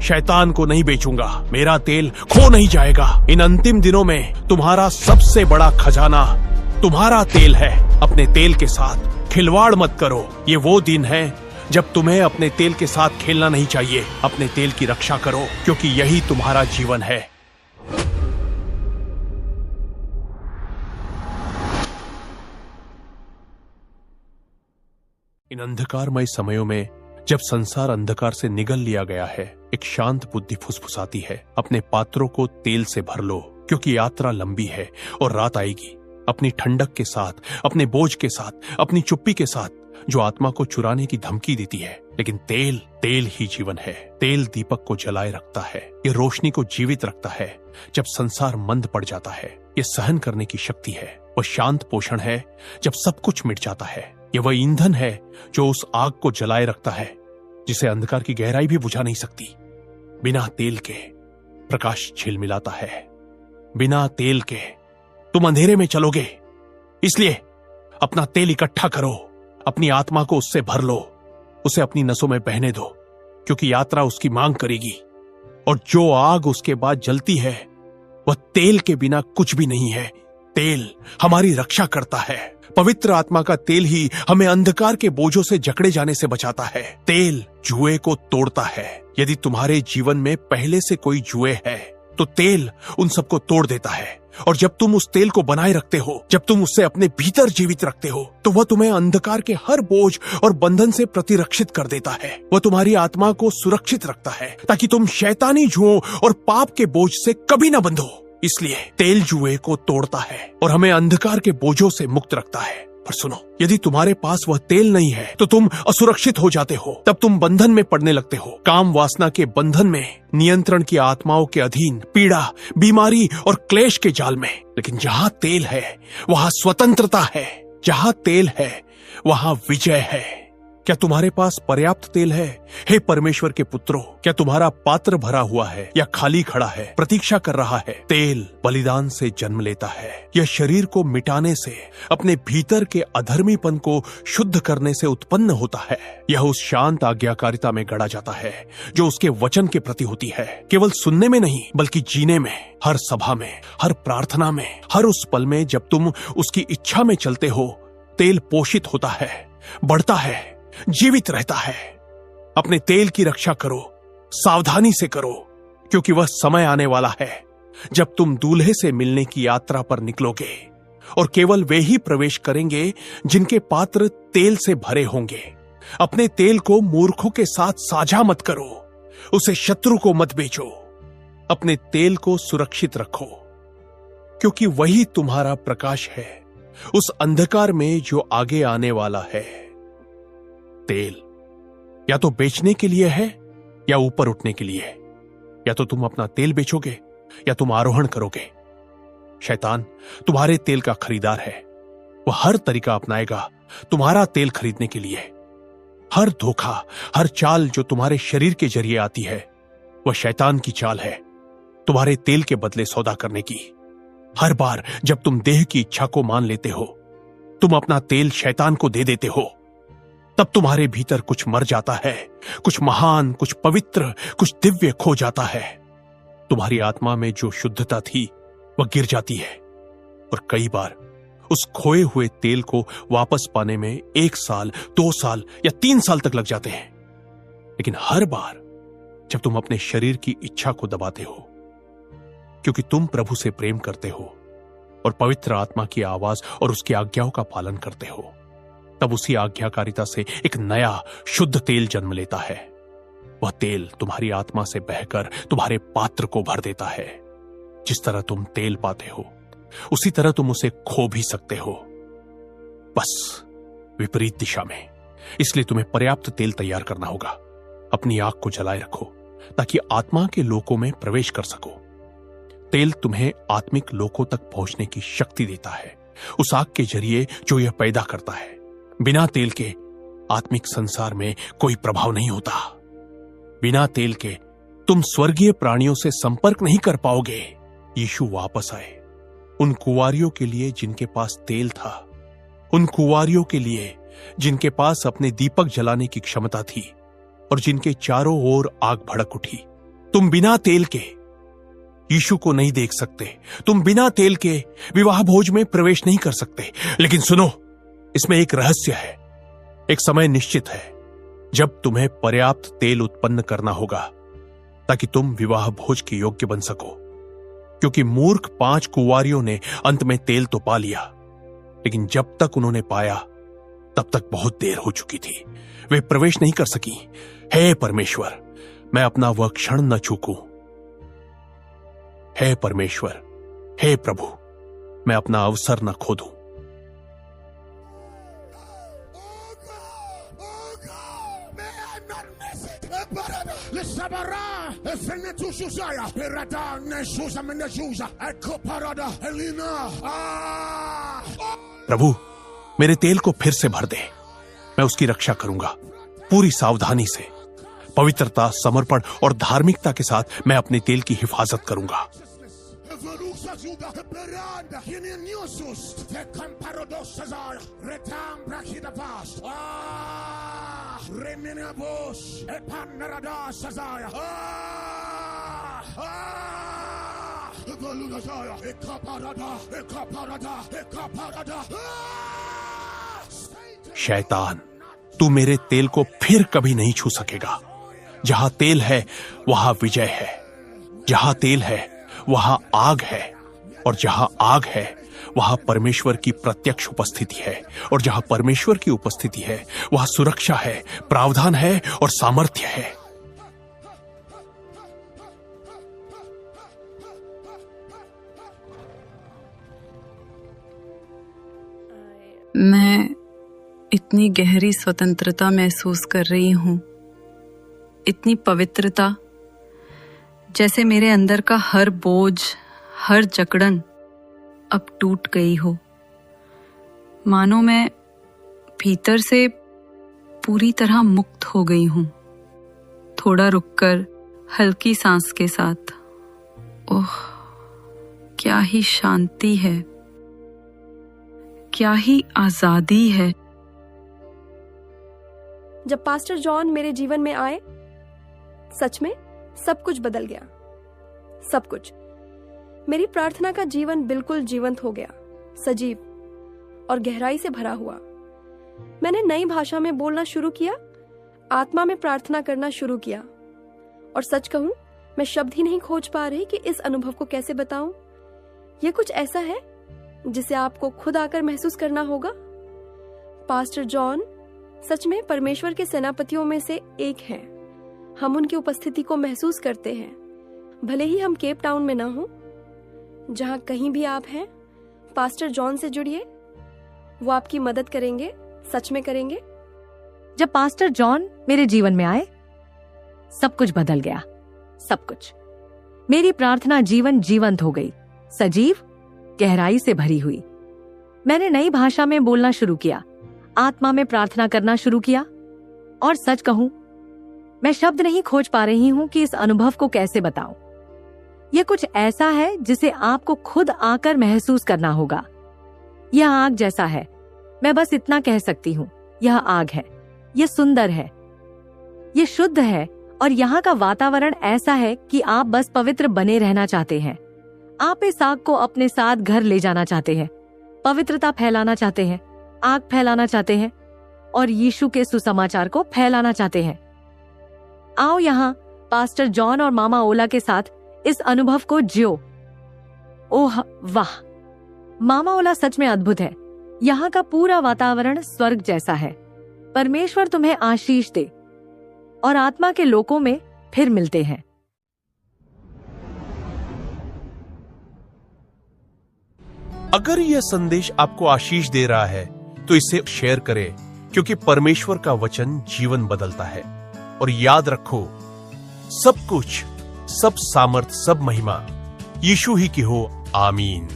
शैतान को नहीं बेचूंगा, मेरा तेल खो नहीं जाएगा। इन अंतिम दिनों में तुम्हारा सबसे बड़ा खजाना तुम्हारा तेल है। अपने तेल के साथ खिलवाड़ मत करो। ये वो दिन है जब तुम्हें अपने तेल के साथ खेलना नहीं चाहिए। अपने तेल की रक्षा करो, क्योंकि यही तुम्हारा जीवन है। इन अंधकारमय समयों में जब संसार अंधकार से निगल लिया गया है, एक शांत बुद्धि फुसफुसाती है, अपने पात्रों को तेल से भर लो, क्योंकि यात्रा लंबी है और रात आएगी। अपनी ठंडक के साथ, अपने बोझ के साथ, अपनी चुप्पी के साथ, जो आत्मा को चुराने की धमकी देती है। लेकिन तेल ही जीवन है। तेल दीपक को जलाए रखता है, ये रोशनी को जीवित रखता है जब संसार मंद पड़ जाता है। ये सहन करने की शक्ति है, वह शांत पोषण है जब सब कुछ मिट जाता है। ये वह ईंधन है जो उस आग को जलाए रखता है जिसे अंधकार की गहराई भी बुझा नहीं सकती। बिना तेल के प्रकाश झिलमिलाता है। बिना तेल के तुम अंधेरे में चलोगे। इसलिए अपना तेल इकट्ठा करो, अपनी आत्मा को उससे भर लो, उसे अपनी नसों में बहने दो, क्योंकि यात्रा उसकी मांग करेगी। और जो आग उसके बाद जलती है वह तेल के बिना कुछ भी नहीं है। तेल हमारी रक्षा करता है। पवित्र आत्मा का तेल ही हमें अंधकार के बोझों से जकड़े जाने से बचाता है। तेल जुए को तोड़ता है। यदि तुम्हारे जीवन में पहले से कोई जुए है तो तेल उन सबको तोड़ देता है। और जब तुम उस तेल को बनाए रखते हो, जब तुम उससे अपने भीतर जीवित रखते हो, तो वह तुम्हें अंधकार के हर बोझ और बंधन से प्रतिरक्षित कर देता है। वह तुम्हारी आत्मा को सुरक्षित रखता है ताकि तुम शैतानी जुओं और पाप के बोझ से कभी न बंधो। इसलिए तेल जुए को तोड़ता है और हमें अंधकार के बोझों से मुक्त रखता है। पर सुनो, यदि तुम्हारे पास वह तेल नहीं है तो तुम असुरक्षित हो जाते हो। तब तुम बंधन में पड़ने लगते हो, काम वासना के बंधन में, नियंत्रण की आत्माओं के अधीन, पीड़ा, बीमारी और क्लेश के जाल में। लेकिन जहां तेल है वहां स्वतंत्रता है। जहां तेल है वहां विजय है। क्या तुम्हारे पास पर्याप्त तेल है? हे परमेश्वर के पुत्रों, क्या तुम्हारा पात्र भरा हुआ है या खाली खड़ा है, प्रतीक्षा कर रहा है? तेल बलिदान से जन्म लेता है। यह शरीर को मिटाने से, अपने भीतर के अधर्मीपन को शुद्ध करने से उत्पन्न होता है। यह उस शांत आज्ञाकारिता में गढ़ा जाता है जो उसके वचन के प्रति होती है। केवल सुनने में नहीं, बल्कि जीने में, हर सभा में, हर प्रार्थना में, हर उस पल में जब तुम उसकी इच्छा में चलते हो। तेल पोषित होता है, बढ़ता है, जीवित रहता है। अपने तेल की रक्षा करो, सावधानी से करो, क्योंकि वह समय आने वाला है जब तुम दूल्हे से मिलने की यात्रा पर निकलोगे। और केवल वे ही प्रवेश करेंगे जिनके पात्र तेल से भरे होंगे। अपने तेल को मूर्खों के साथ साझा मत करो, उसे शत्रु को मत बेचो। अपने तेल को सुरक्षित रखो, क्योंकि वही तुम्हारा प्रकाश है उस अंधकार में जो आगे आने वाला है। तेल या तो बेचने के लिए है या ऊपर उठने के लिए। या तो तुम अपना तेल बेचोगे या तुम आरोहण करोगे। शैतान तुम्हारे तेल का खरीदार है। वह हर तरीका अपनाएगा तुम्हारा तेल खरीदने के लिए। हर धोखा, हर चाल जो तुम्हारे शरीर के जरिए आती है, वह शैतान की चाल है तुम्हारे तेल के बदले सौदा करने की। हर बार जब तुम देह की इच्छा को मान लेते हो, तुम अपना तेल शैतान को दे देते हो। तब तुम्हारे भीतर कुछ मर जाता है, कुछ महान, कुछ पवित्र, कुछ दिव्य खो जाता है। तुम्हारी आत्मा में जो शुद्धता थी वह गिर जाती है। और कई बार उस खोए हुए तेल को वापस पाने में 1 साल, 2 साल या 3 साल तक लग जाते हैं। लेकिन हर बार जब तुम अपने शरीर की इच्छा को दबाते हो, क्योंकि तुम प्रभु से प्रेम करते हो और पवित्र आत्मा की आवाज और उसकी आज्ञाओं का पालन करते हो, तब उसी आज्ञाकारिता से एक नया शुद्ध तेल जन्म लेता है। वह तेल तुम्हारी आत्मा से बहकर तुम्हारे पात्र को भर देता है। जिस तरह तुम तेल पाते हो, उसी तरह तुम उसे खो भी सकते हो, बस विपरीत दिशा में। इसलिए तुम्हें पर्याप्त तेल तैयार करना होगा। अपनी आग को जलाए रखो ताकि आत्मा के लोकों में प्रवेश कर सको। तेल तुम्हें आत्मिक लोकों तक पहुंचने की शक्ति देता है, उस आग के जरिए जो यह पैदा करता है। बिना तेल के आत्मिक संसार में कोई प्रभाव नहीं होता। बिना तेल के तुम स्वर्गीय प्राणियों से संपर्क नहीं कर पाओगे। यीशु वापस आए उन कुंवारियों के लिए जिनके पास तेल था, उन कुंवारियों के लिए जिनके पास अपने दीपक जलाने की क्षमता थी और जिनके चारों ओर आग भड़क उठी। तुम बिना तेल के यीशु को नहीं देख सकते, तुम बिना तेल के विवाह भोज में प्रवेश नहीं कर सकते। लेकिन सुनो, इसमें एक रहस्य है। एक समय निश्चित है जब तुम्हें पर्याप्त तेल उत्पन्न करना होगा ताकि तुम विवाह भोज के योग्य बन सको। क्योंकि मूर्ख 5 कुंवारियों ने अंत में तेल तो पा लिया, लेकिन जब तक उन्होंने पाया तब तक बहुत देर हो चुकी थी। वे प्रवेश नहीं कर सकी। हे परमेश्वर, मैं अपना वह क्षण न चूकूं। हे परमेश्वर, हे प्रभु, मैं अपना अवसर न खो दूं। प्रभु, मेरे तेल को फिर से भर दे। मैं उसकी रक्षा करूंगा पूरी सावधानी से। पवित्रता, समर्पण और धार्मिकता के साथ मैं अपने तेल की हिफाजत करूंगा। शैतान, तू मेरे तेल को फिर कभी नहीं छू सकेगा। जहां तेल है वहां विजय है, जहां तेल है वहां आग है, और जहां आग है वहां परमेश्वर की प्रत्यक्ष उपस्थिति है, और जहां परमेश्वर की उपस्थिति है वहां सुरक्षा है, प्रावधान है और सामर्थ्य है। मैं इतनी गहरी स्वतंत्रता महसूस कर रही हूं, इतनी पवित्रता, जैसे मेरे अंदर का हर बोझ, हर जकड़न अब टूट गई हो। मानो मैं भीतर से पूरी तरह मुक्त हो गई हूं। थोड़ा रुककर हल्की सांस के साथ, ओह, क्या ही शांति है, क्या ही आजादी है। जब पास्टर जॉन मेरे जीवन में आए, सच में सब कुछ बदल गया। सब कुछ। मेरी प्रार्थना का जीवन बिल्कुल जीवंत हो गया, सजीव और गहराई से भरा हुआ। मैंने नई भाषा में बोलना शुरू किया, आत्मा में प्रार्थना करना शुरू किया, और सच कहूं, मैं शब्द ही नहीं खोज पा रही कि इस अनुभव को कैसे बताऊं। यह कुछ ऐसा है जिसे आपको खुद आकर महसूस करना होगा। पास्टर जॉन सच में परमेश्वर के सेनापतियों में से एक हैं। हम उनकी उपस्थिति को महसूस करते हैं, भले ही हम केप टाउन में ना हो। जहां कहीं भी आप हैं, पास्टर जॉन से जुड़िए, वो आपकी मदद करेंगे, सच में करेंगे। जब पास्टर जॉन मेरे जीवन में आए, सब कुछ बदल गया। सब कुछ। मेरी प्रार्थना जीवन जीवंत हो गई, सजीव, गहराई से भरी हुई। मैंने नई भाषा में बोलना शुरू किया, आत्मा में प्रार्थना करना शुरू किया, और सच कहूं, मैं शब्द नहीं खोज पा रही हूं कि इस अनुभव को कैसे बताऊं। यह कुछ ऐसा है जिसे आपको खुद आकर महसूस करना होगा। यह आग जैसा है। मैं बस इतना कह सकती हूं, यह आग है, यह सुंदर है, यह शुद्ध है, और यहाँ का वातावरण ऐसा है कि आप बस पवित्र बने रहना चाहते हैं। आप इस आग को अपने साथ घर ले जाना चाहते हैं, पवित्रता फैलाना चाहते हैं, आग फैलाना चाहते हैं, और यीशु के सुसमाचार को फैलाना चाहते हैं। आओ यहाँ पास्टर जॉन और मामा ओला के साथ इस अनुभव को जियो। ओह वाह, मामा ओला सच में अद्भुत है। यहाँ का पूरा वातावरण स्वर्ग जैसा है। परमेश्वर तुम्हें आशीष दे, और आत्मा के लोकों में फिर मिलते हैं। अगर यह संदेश आपको आशीष दे रहा है तो इसे शेयर करें, क्योंकि परमेश्वर का वचन जीवन बदलता है। और याद रखो, सब कुछ, सब सामर्थ, सब महिमा यीशु ही की हो। आमीन।